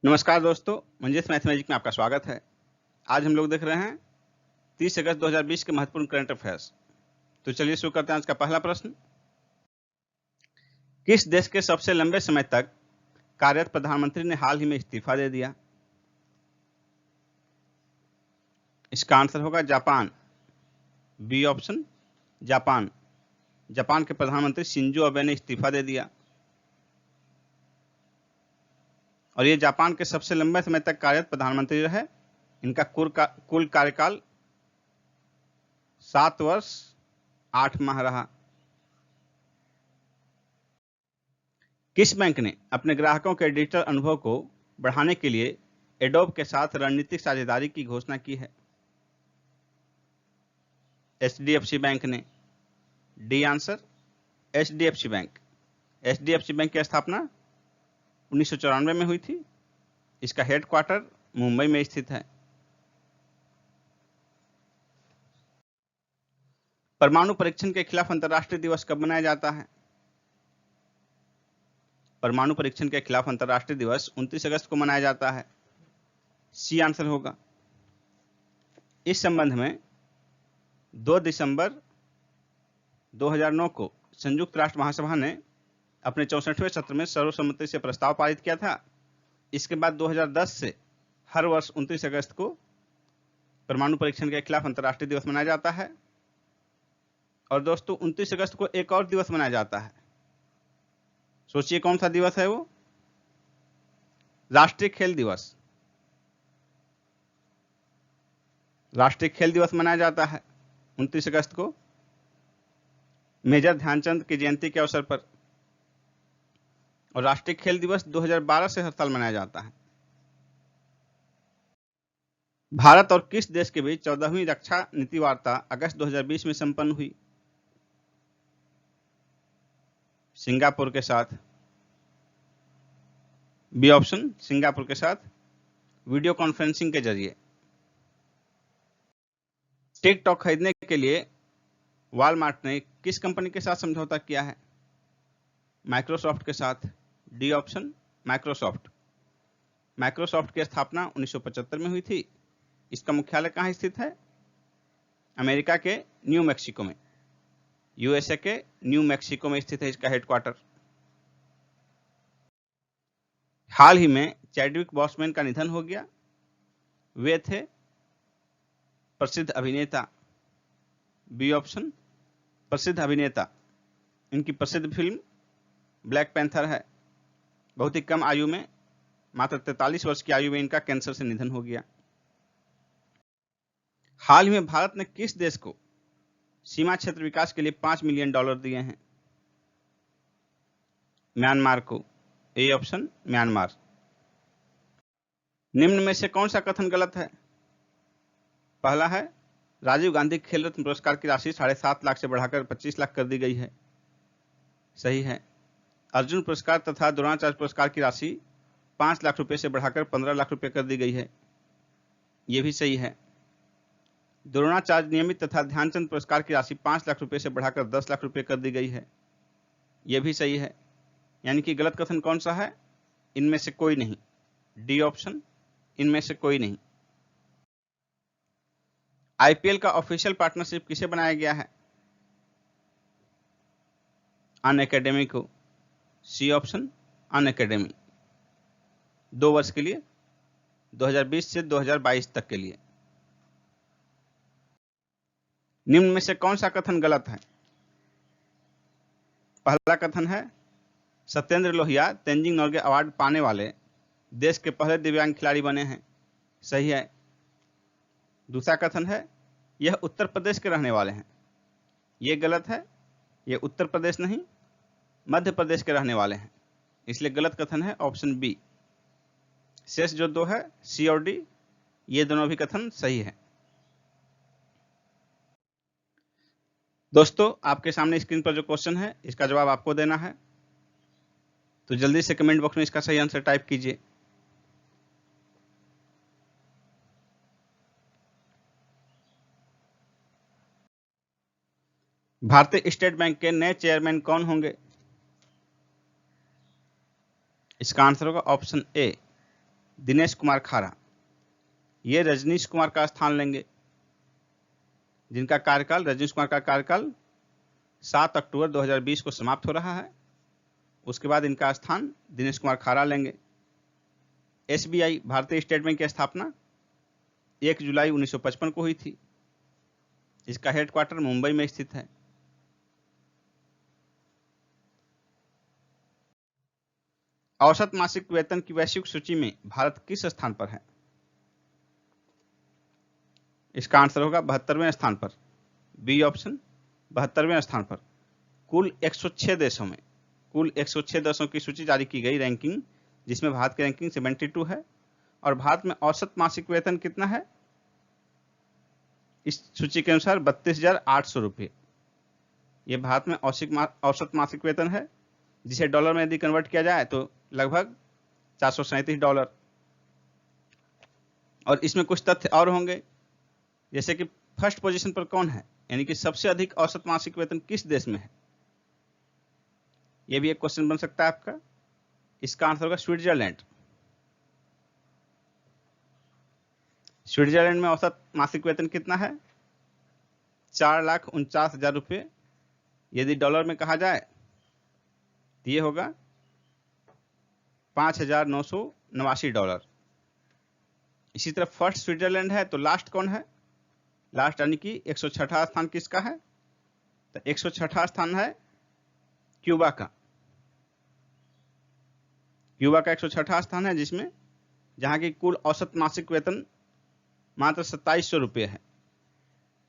नमस्कार दोस्तों, मंजेश मैथमेटिक्स में आपका स्वागत है। आज हम लोग देख रहे हैं 30 अगस्त 2020 के महत्वपूर्ण करंट अफेयर्स। तो चलिए शुरू करते हैं आज का पहला प्रश्न। किस देश के सबसे लंबे समय तक कार्यरत प्रधानमंत्री ने हाल ही में इस्तीफा दे दिया? इसका आंसर होगा Japan. B option Japan. Japan के प्रधानमंत्री शिंजो अबे ने इस्तीफा दे दिया और ये जापान के सबसे लंबे समय तक कार्यरत प्रधानमंत्री रहे। इनका कुल कार्यकाल 7 वर्ष 8 माह रहा। किस बैंक ने अपने ग्राहकों के डिजिटल अनुभव को बढ़ाने के लिए एडोब के साथ रणनीतिक साझेदारी की घोषणा की है? एचडीएफसी बैंक ने। D answer HDFC bank. HDFC bank की स्थापना 1994 में हुई थी। इसका हेडक्वार्टर मुंबई में स्थित है। परमाणु परीक्षण के खिलाफ अंतर्राष्ट्रीय दिवस कब मनाया जाता है? परमाणु परीक्षण के खिलाफ अंतर्राष्ट्रीय दिवस 29 अगस्त को मनाया जाता है। सी आंसर होगा। इस संबंध में 2 दिसंबर 2009 को संयुक्त राष्ट्र महासभा ने अपने 64वें सत्र में सर्वसम्मति से प्रस्ताव पारित किया था। इसके बाद 2010 से हर वर्ष 29 अगस्त को परमाणु परीक्षण के खिलाफ अंतर्राष्ट्रीय दिवस मनाया जाता है। और दोस्तों 29 अगस्त को एक और दिवस मनाया जाता है। सोचिए कौन सा दिवस है वो? राष्ट्रीय खेल दिवस। राष्ट्रीय खेल दिवस मनाया जाता है 29 अगस्त को मेजर ध्यानचंद की जयंती के अवसर पर। और राष्ट्रीय खेल दिवस 2012 से हर साल मनाया जाता है। भारत और किस देश के बीच 14वीं रक्षा नीति वार्ता अगस्त 2020 में संपन्न हुई? सिंगापुर के साथ। बी ऑप्शन सिंगापुर के साथ वीडियो कॉन्फ्रेंसिंग के जरिए। टिकटॉक खरीदने के लिए वॉलमार्ट ने किस कंपनी के साथ समझौता किया है? माइक्रोसॉफ्ट के साथ। D option Microsoft. माइक्रोसॉफ्ट की स्थापना 1975 में हुई थी। इसका मुख्यालय कहाँ स्थित है? अमेरिका के न्यू मैक्सिको में। यूएसए के न्यू मैक्सिको में स्थित है इसका हेडक्वार्टर। हाल ही में चैडविक बॉसमैन का निधन हो गया। वे थे प्रसिद्ध अभिनेता। बी ऑप्शन प्रसिद्ध अभिनेता। इनकी प्रसिद्ध फिल्म ब्लैक पैंथर है। बहुत ही कम आयु में, मात्र 43 वर्ष की आयु में इनका कैंसर से निधन हो गया। हाल ही में भारत ने किस देश को सीमा क्षेत्र विकास के लिए $5 मिलियन दिए हैं? म्यांमार को। A option Myanmar. निम्न में से कौन सा कथन गलत है? पहला है राजीव गांधी खेल रत्न पुरस्कार की राशि 7.5 लाख से बढ़ाकर 25 लाख कर दी गई है। सही है। अर्जुन पुरस्कार तथा द्रोणाचार्य पुरस्कार की राशि 5 लाख रुपए से बढ़ाकर 15 लाख रुपए कर दी गई है। यह भी सही है। द्रोणाचार्य नियमित तथा ध्यानचंद पुरस्कार की राशि 5 लाख रुपए से बढ़ाकर 10 लाख रुपए कर दी गई है। यह भी सही है। यानी कि गलत कथन कौन सा है? इनमें से कोई नहीं। डी ऑप्शन इनमें से कोई नहीं। आईपीएल का ऑफिशियल पार्टनरशिप किसे बनाया गया है? अनअकैडमी को। C option Unacademy. 2 वर्ष के लिए, 2020 से 2022 तक के लिए। निम्न में से कौन सा कथन गलत है? पहला कथन है सत्येंद्र लोहिया तेंजिंग नोर्गे अवार्ड पाने वाले देश के पहले दिव्यांग खिलाड़ी बने हैं। सही है। दूसरा कथन है यह उत्तर प्रदेश के रहने वाले हैं। यह गलत है। यह उत्तर प्रदेश नहीं, मध्य प्रदेश के रहने वाले हैं। इसलिए गलत कथन है ऑप्शन बी। शेष जो 2 है सी और डी, ये दोनों भी कथन सही है। दोस्तों आपके सामने स्क्रीन पर जो क्वेश्चन है इसका जवाब आपको देना है, तो जल्दी से कमेंट बॉक्स में इसका सही आंसर टाइप कीजिए। भारतीय स्टेट बैंक के नए चेयरमैन कौन होंगे? इसका आंसर होगा ऑप्शन ए दिनेश कुमार खारा, ये रजनीश कुमार का स्थान लेंगे, जिनका कार्यकाल, रजनीश कुमार का कार्यकाल 7 अक्टूबर 2020 को समाप्त हो रहा है। उसके बाद इनका स्थान दिनेश कुमार खारा लेंगे। एसबीआई, भारतीय स्टेट बैंक की स्थापना 1 जुलाई 1955 को हुई थी। इसका हेडक्वार्टर मुंबई में स्थित है। औसत मासिक वेतन की वैश्विक सूची में भारत किस स्थान पर है? इसका आंसर होगा 72वें स्थान पर। बी ऑप्शन, 72वें स्थान पर। कुल 106 देशों में, कुल 106 देशों की सूची जारी की गई रैंकिंग, जिसमें भारत की रैंकिंग 72 है। और भारत में औसत मासिक वेतन कितना है? इस सूची के अनुसार 32,800 रुपये। ये भारत में औसत मासिक वेतन है, जिसे डॉलर में यदि कन्वर्ट किया जाए तो लगभग $437। और इसमें कुछ तथ्य और होंगे, जैसे कि फर्स्ट पोजीशन पर कौन है, यानी कि सबसे अधिक औसत मासिक वेतन किस देश में है। यह भी एक क्वेश्चन बन सकता है आपका। इसका आंसर होगा स्विट्जरलैंड। स्विट्जरलैंड में औसत मासिक वेतन कितना है? 4,49,000 रुपये। यदि डॉलर में कहा जाए तो ये होगा $5,989। इसी तरह फर्स्ट स्विट्जरलैंड है, तो लास्ट कौन है? लास्ट यानी कि 106वां स्थान किसका है? तो 106वां स्थान है क्यूबा का। क्यूबा का 106वां स्थान है, जिसमें जहां की कुल औसत मासिक वेतन मात्र $2700 रुपये है।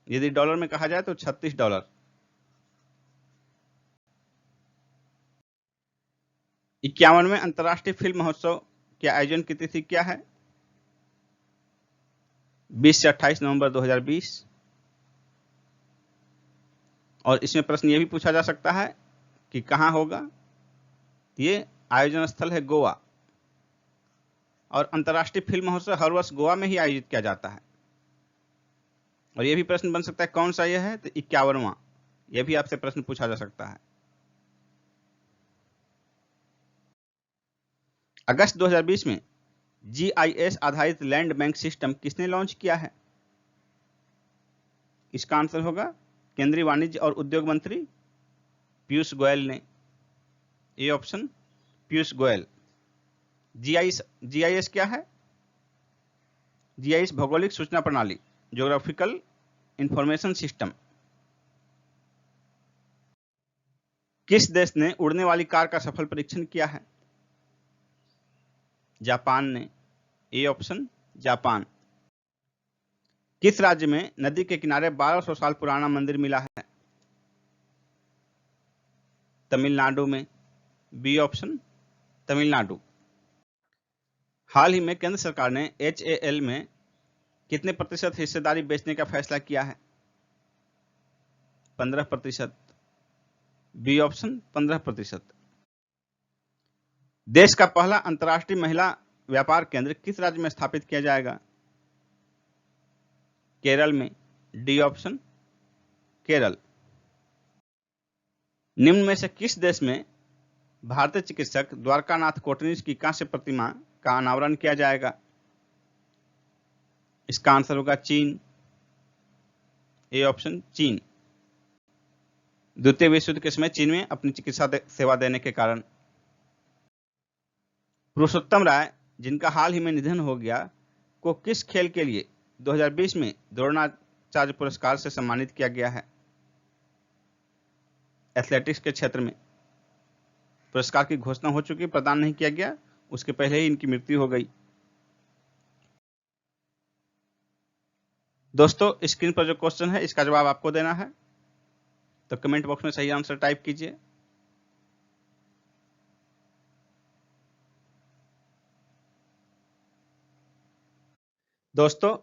यदि डॉलर में कहा जाए तो $36। 51वें अंतर्राष्ट्रीय फिल्म महोत्सव के आयोजन की तिथि क्या है? 20 से 28 नवंबर 2020। और इसमें प्रश्न यह भी पूछा जा सकता है कि कहां होगा। ये आयोजन स्थल है गोवा। और अंतर्राष्ट्रीय फिल्म महोत्सव हर वर्ष गोवा में ही आयोजित किया जाता है। और यह भी प्रश्न बन सकता है कौन सा यह है, तो 51वां। यह भी आपसे प्रश्न पूछा जा सकता है। अगस्त 2020 में GIS आधारित लैंड बैंक सिस्टम किसने लॉन्च किया है? इसका आंसर होगा केंद्रीय वाणिज्य और उद्योग मंत्री पीयूष गोयल ने। A option, Piyush Goyal. GIS क्या है? GIS भौगोलिक सूचना प्रणाली, ज्योग्राफिकल इंफॉर्मेशन सिस्टम। किस देश ने उड़ने वाली कार का सफल परीक्षण किया है? जापान ने। A option, Japan. किस राज्य में नदी के किनारे 1200 साल पुराना मंदिर मिला है? तमिलनाडु में। B option, Tamil Nadu. हाल ही में केंद्र सरकार ने HAL में कितने प्रतिशत हिस्सेदारी बेचने का फैसला किया है? 15%। B option, 15%। देश का पहला अंतर्राष्ट्रीय महिला व्यापार केंद्र किस राज्य में स्थापित किया जाएगा? केरल में। D option, Kerala. निम्न में से किस देश में भारतीय चिकित्सक द्वारकानाथ कोटनीस की कांस्य प्रतिमा का अनावरण किया जाएगा? इसका आंसर होगा चीन। ए ऑप्शन, चीन। द्वितीय विश्व युद्ध के समय चीन में अपनी चिकित्सा सेवा देने के कारण। पुरुषोत्तम राय, जिनका हाल ही में निधन हो गया, को किस खेल के लिए 2020 में द्रोणाचार्य पुरस्कार से सम्मानित किया गया है? एथलेटिक्स के क्षेत्र में। पुरस्कार की घोषणा हो चुकी, प्रदान नहीं किया गया, उसके पहले ही इनकी मृत्यु हो गई। दोस्तों, स्क्रीन पर जो क्वेश्चन है इसका जवाब आपको देना है, तो कमेंट बॉक्स में सही आंसर टाइप कीजिए। दोस्तों,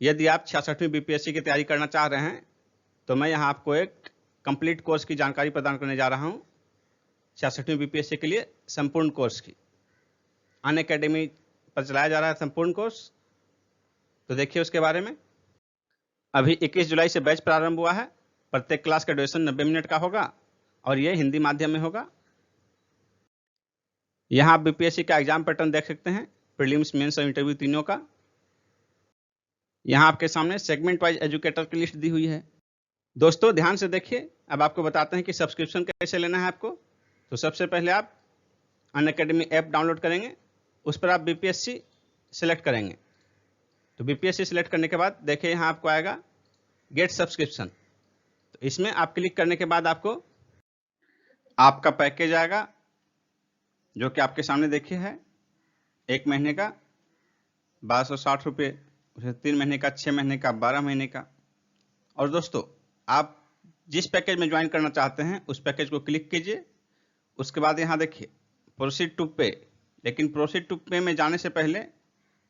यदि आप 66वीं बीपीएससी की तैयारी करना चाह रहे हैं तो मैं यहां आपको एक कंप्लीट कोर्स की जानकारी प्रदान करने जा रहा हूं। 66वीं बीपीएससी के लिए संपूर्ण कोर्स की अनअकैडमी पर चलाया जा रहा है संपूर्ण कोर्स। तो देखिए उसके बारे में। अभी 21 जुलाई से बैच प्रारंभ हुआ है। प्रत्येक क्लास का ड्यूरेशन 90 मिनट का होगा और यह हिंदी माध्यम में होगा। यहाँ आप बीपीएससी का एग्जाम पैटर्न देख सकते हैं। प्रीलिम्स, मेंस और इंटरव्यू तीनों का। यहाँ आपके सामने सेगमेंट वाइज एजुकेटर की लिस्ट दी हुई है। दोस्तों ध्यान से देखिए, अब आपको बताते हैं कि सब्सक्रिप्शन कैसे लेना है आपको। तो सबसे पहले आप अनअकैडमी ऐप डाउनलोड करेंगे, उस पर आप बीपीएससी सेलेक्ट करेंगे। तो बीपीएससी सेलेक्ट करने के बाद देखिए यहाँ आपको आएगा गेट सब्सक्रिप्शन। तो इसमें आप क्लिक करने के बाद आपको आपका पैकेज आएगा, जो कि आपके सामने देखिए है 1 महीने का 1260 रुपये, 3 महीने का, 6 महीने का, 12 महीने का। और दोस्तों आप जिस पैकेज में ज्वाइन करना चाहते हैं उस पैकेज को क्लिक कीजिए। उसके बाद यहाँ देखिए प्रोसीड टू पे। लेकिन प्रोसीड टू पे में जाने से पहले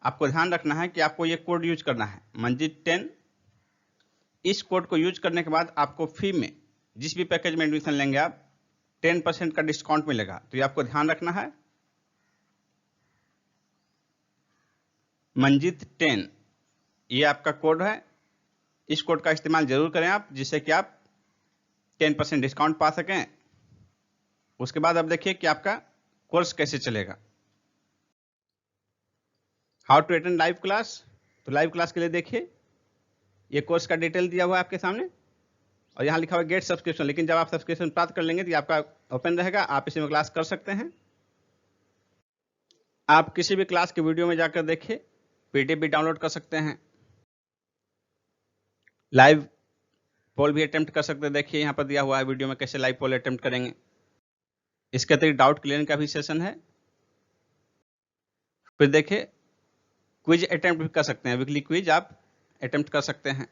आपको ध्यान रखना है कि आपको ये कोड यूज करना है, मंजित 10। इस कोड को यूज करने के बाद आपको फी में जिस भी पैकेज में एडमिशन लेंगे आप 10% का डिस्काउंट मिलेगा। तो ये आपको ध्यान रखना है, मंजित 10 ये आपका कोड है। इस कोड का इस्तेमाल जरूर करें आप, जिससे कि आप 10% डिस्काउंट पा सकें। उसके बाद अब देखिए कि आपका कोर्स कैसे चलेगा। How to attend live class. तो लाइव क्लास के लिए देखिए ये कोर्स का डिटेल दिया हुआ है आपके सामने, और यहाँ लिखा हुआ है गेट सब्सक्रिप्शन। लेकिन जब आप सब्सक्रिप्शन प्राप्त कर लेंगे तो ये आपका ओपन रहेगा, आप इसी में क्लास कर सकते हैं। आप किसी भी क्लास के वीडियो में जाकर देखिए, पीडीएफ भी डाउनलोड कर सकते हैं, लाइव पोल भी अटेम्प्ट कर सकते हैं। देखिए यहाँ पर दिया हुआ है वीडियो में कैसे लाइव पोल अटेम्प्ट करेंगे। इसके अतिरिक्त डाउट क्लियरिंग का भी सेशन है। फिर देखिए क्विज अटेम्प्ट भी कर सकते हैं, वीकली क्विज आप अटेम्प्ट कर सकते हैं।